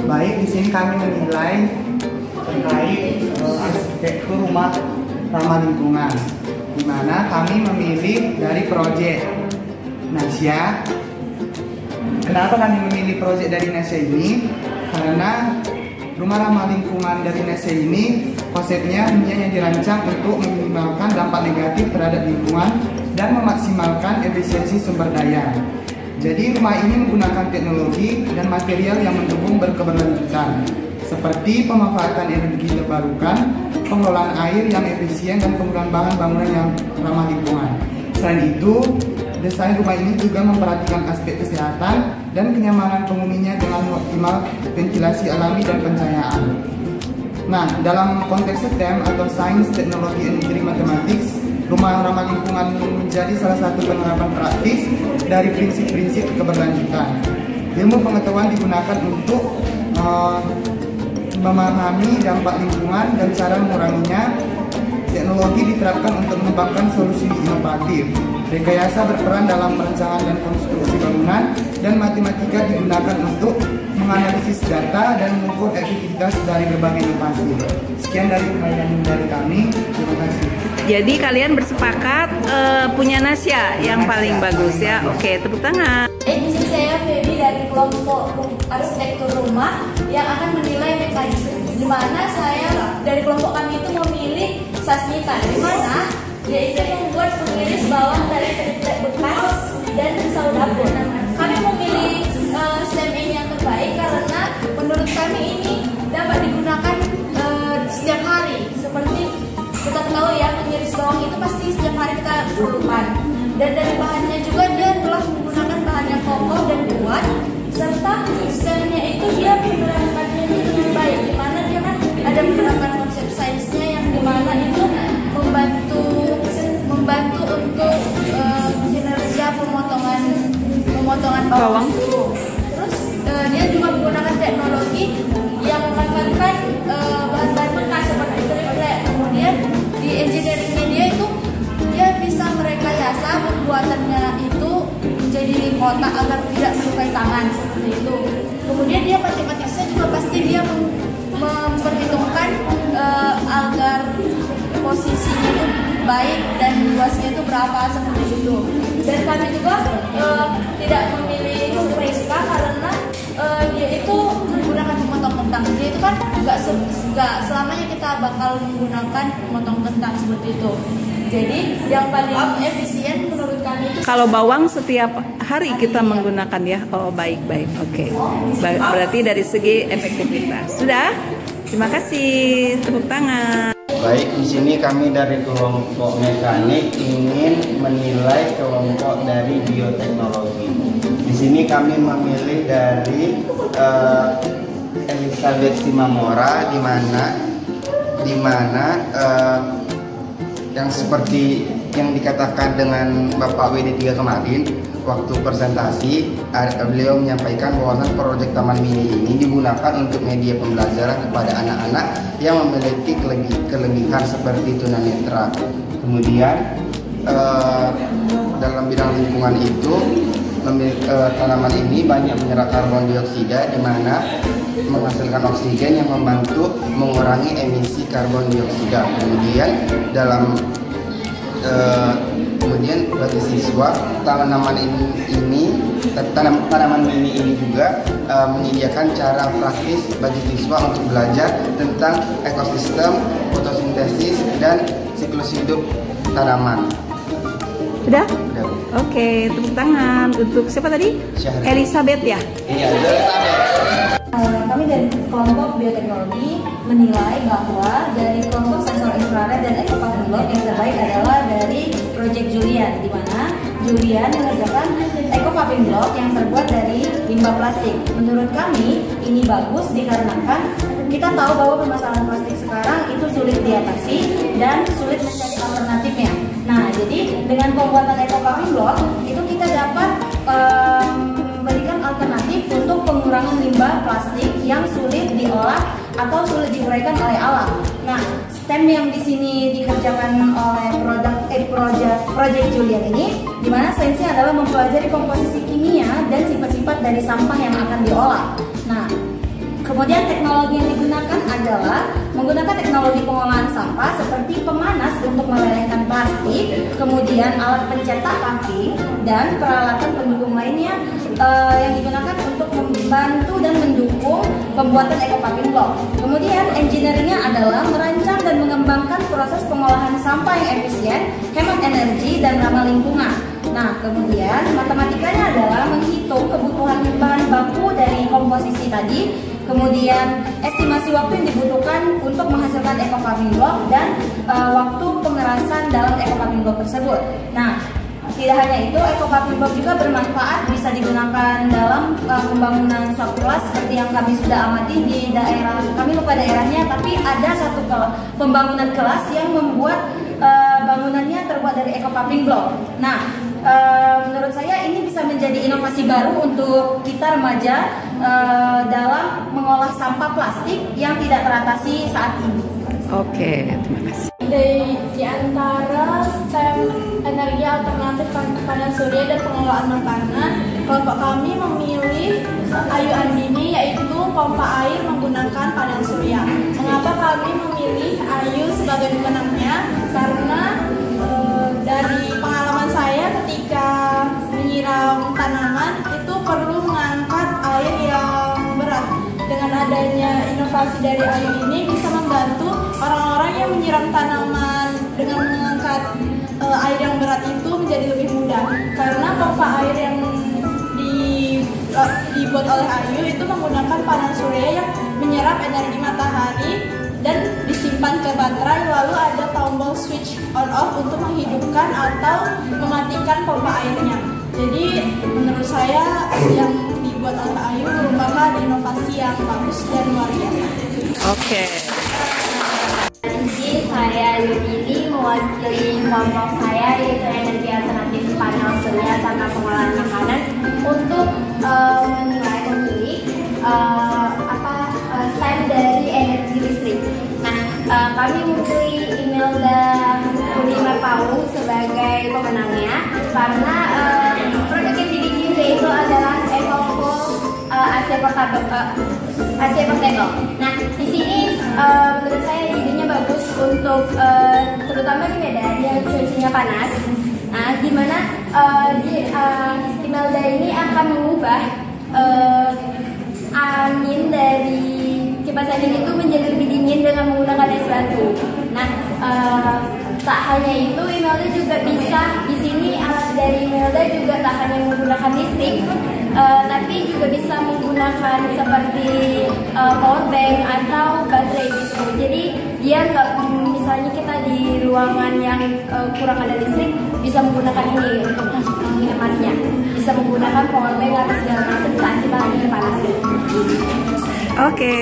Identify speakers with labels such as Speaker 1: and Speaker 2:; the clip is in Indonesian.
Speaker 1: Baik, di sini kami menilai terkait arsitektur rumah ramah lingkungan, di mana kami memilih dari proyek Nasya. Kenapa kami memilih proyek dari Nasya ini? Karena rumah ramah lingkungan dari Nasya ini konsepnya hanya dirancang untuk meminimalkan dampak negatif terhadap lingkungan dan memaksimalkan efisiensi sumber daya. Jadi rumah ini menggunakan teknologi dan material yang mendukung berkeberlanjutan, seperti pemanfaatan energi terbarukan, pengelolaan air yang efisien, dan penggunaan bahan bangunan yang ramah lingkungan. Selain itu, desain rumah ini juga memperhatikan aspek kesehatan dan kenyamanan penghuninya dengan optimal ventilasi alami dan pencahayaan. Nah, dalam konteks STEM atau Science, Technology, Engineering, Mathematics, rumah ramah lingkungan menjadi salah satu penerapan praktis dari prinsip-prinsip keberlanjutan. Ilmu pengetahuan digunakan untuk memahami dampak lingkungan dan cara menguranginya. Teknologi diterapkan untuk mengembangkan solusi inovatif. Rekayasa berperan dalam perencanaan dan konstruksi bangunan, dan matematika digunakan untuk menganalisis data dan mengukur efektivitas dari berbagai inovasi. Sekian dari penilaian dari kami. Terima kasih.
Speaker 2: Jadi kalian bersepakat punya Nasya yang paling bagus ya. Oke, tepuk tangan.
Speaker 3: Di sini saya Feby dari kelompok arsitektur rumah yang akan menilai mekanisme. Di mana saya dari kelompok kami itu memilih Sasmita, di mana dia itu membuat pengiris bawang dari triplek bekas dan pisau dapur. Kami memilih STEM ini yang terbaik karena menurut kami ini dapat digunakan setiap hari. Seperti kita tahu ya, pengiris bawang itu pasti setiap hari kita perlukan. Dan dari bahannya juga dia telah menggunakan bahan yang kokoh dan kuat, serta STEM-nya itu dia menerapkannya dengan baik, di mana dia kan ada menerapkan konsep sainsnya yang dimana itu membantu untuk kinerja pemotongan bawang. Terus dia juga menggunakan teknologi yang memanfaatkan bahan-bahan bekas seperti triplek. Kemudian di engineeringnya dia itu dia bisa merekayasa pembuatannya itu menjadi kotak agar tidak melukai tangan seperti itu. Kemudian dia matematiknya juga pasti dia memperhitungkan agar posisinya itu baik dan luasnya itu berapa seperti itu. Dan kami juga tidak memilih Friska karena dia itu menggunakan pemotong kentang. Dia itu kan nggak selamanya kita bakal menggunakan pemotong kentang seperti itu. Jadi yang paling efisien menurut kami itu
Speaker 2: kalau bawang setiap hari kita menggunakan ya. Oh, baik. Oke. Berarti dari segi efektivitas. Sudah? Terima kasih. Tepuk tangan.
Speaker 4: Baik, di sini kami dari kelompok mekanik ingin menilai kelompok dari bioteknologi. Di sini kami memilih dari Elizabeth Simamora, di mana yang seperti yang dikatakan dengan Bapak WD3 kemarin waktu presentasi, beliau menyampaikan bahwa proyek Taman Mini ini digunakan untuk media pembelajaran kepada anak-anak yang memiliki kelebihan seperti tunanetra. Kemudian dalam bidang lingkungan itu tanaman ini banyak menyerap karbon dioksida, di mana menghasilkan oksigen yang membantu mengurangi emisi karbon dioksida. Kemudian bagi siswa, tanaman mini ini juga menyediakan cara praktis bagi siswa untuk belajar tentang ekosistem, fotosintesis, dan siklus hidup tanaman.
Speaker 2: Sudah? Oke, tepuk tangan untuk siapa tadi? Elizabeth ya?
Speaker 4: Iya, Elizabeth.
Speaker 3: Kami dari kelompok bioteknologi menilai bahwa dari kelompok sensor infrared dan eco-paving block yang terbaik adalah dari Project Julian, di mana Julian mengerjakan eco-paving block yang terbuat dari limbah plastik. Menurut kami ini bagus dikarenakan kita tahu bahwa permasalahan plastik sekarang itu sulit diatasi dan sulit mencari alternatifnya. Nah, jadi dengan pembuatan eco-paving block itu kita dapat memberikan alternatif untuk pengurangan limbah plastik yang sulit diolah atau sulit diuraikan oleh alam. Nah, STEM yang di sini dikerjakan oleh Project Julian ini, di mana sainsnya adalah mempelajari komposisi kimia dan sifat-sifat dari sampah yang akan diolah. Nah, Kemudian teknologi yang digunakan adalah menggunakan teknologi pengolahan sampah seperti pemanas untuk melelehkan plastik, kemudian alat pencetak paving, dan peralatan pendukung lainnya yang digunakan untuk membantu dan mendukung pembuatan eco paving block. Kemudian engineeringnya adalah merancang dan mengembangkan proses pengolahan sampah yang efisien, hemat energi, dan ramah lingkungan. Nah, kemudian matematikanya adalah menghitung kebutuhan bahan baku dari komposisi tadi, kemudian estimasi waktu yang dibutuhkan untuk menghasilkan eco paving block dan waktu pengerasan dalam eco paving block tersebut. Nah, tidak hanya itu, eco paving block juga bermanfaat, bisa digunakan dalam pembangunan suatu kelas seperti yang kami sudah amati di daerah, kami lupa daerahnya, tapi ada satu pembangunan kelas yang membuat bangunannya terbuat dari eco paving block. Nah, menurut saya ini bisa menjadi inovasi baru untuk kita remaja dalam mengolah sampah plastik yang tidak teratasi saat ini.
Speaker 2: Oke, terima kasih.
Speaker 5: Di antara STEM energi alternatif panas surya dan pengelolaan makanan, kelompok kami memilih Ayu Andini, yaitu pompa air menggunakan panel surya. Mengapa kami memilih Ayu sebagai pemenangnya? Karena dari pengalaman saya ketika menyiram tanaman itu perlu mengangkat air yang berat. Dengan adanya inovasi dari Ayu ini bisa membantu orang-orang yang menyiram tanaman dengan mengangkat air yang berat itu menjadi lebih mudah. Karena pompa air yang dibuat oleh Ayu itu menggunakan panel surya yang menyerap energi matahari dan disimpan ke baterai, lalu ada tombol switch on off untuk menghidupkan atau mematikan pompa airnya. Jadi menurut saya yang dibuat oleh Ayu merupakan inovasi yang bagus dan luar biasa.
Speaker 2: Oke.
Speaker 6: Jadi saya Yudini mewakili kelompok saya, yaitu energi alternatif panel surya sama pengolahan makanan, untuk memilih STEM dari energi listrik. Nah, kami memilih Imelda Purnima Paung sebagai pemenangnya karena produk yang dibikin itu adalah EcoCool AC Portable. Nah, di sini menurut saya idenya bagus untuk terutama di Medan yang cuacanya panas. Nah, di mana Imelda ini akan mengubah angin dari kipas angin itu menjadi lebih dingin dengan menggunakan es batu. Nah, tak hanya itu, Imelda juga bisa, di sini alat dari Imelda juga tak hanya menggunakan listrik, tapi juga bisa menggunakan seperti power bank atau baterai gitu. Jadi dia nggak, misalnya kita di ruangan yang kurang ada listrik, bisa menggunakan ini untuk menghematnya. Bisa menggunakan power bank atau segala macam saat kita lagi panas.
Speaker 2: Oke.